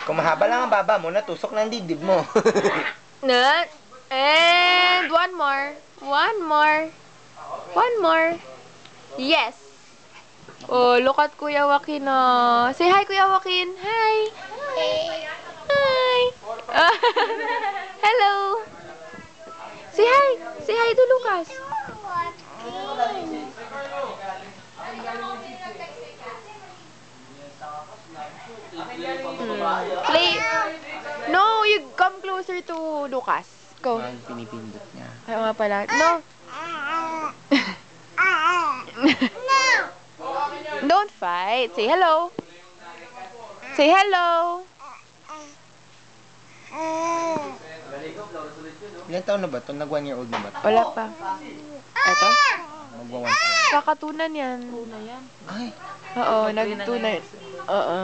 Kung mahaba lang ang baba mo, natusok ng dibdib mo. Na. And one more. One more. One more. Yes. Oh, look at Kuya Joaquin, oh. Say hi, Kuya Joaquin. Hi. Hi. Hello. Say hi. Say hi to Lucas. Play. No, you come closer to Lucas. Go. Ang pinipindot niya. Ay, nga pala. No. Don't fight. Say hello. Say hello. Ilan taon na ba ito? Nag 1 year old na ba ito? Wala pa. Eto? Magwa 1 pa lang. Kakatunan yan. Ay, Oo, nagtunan. Oo.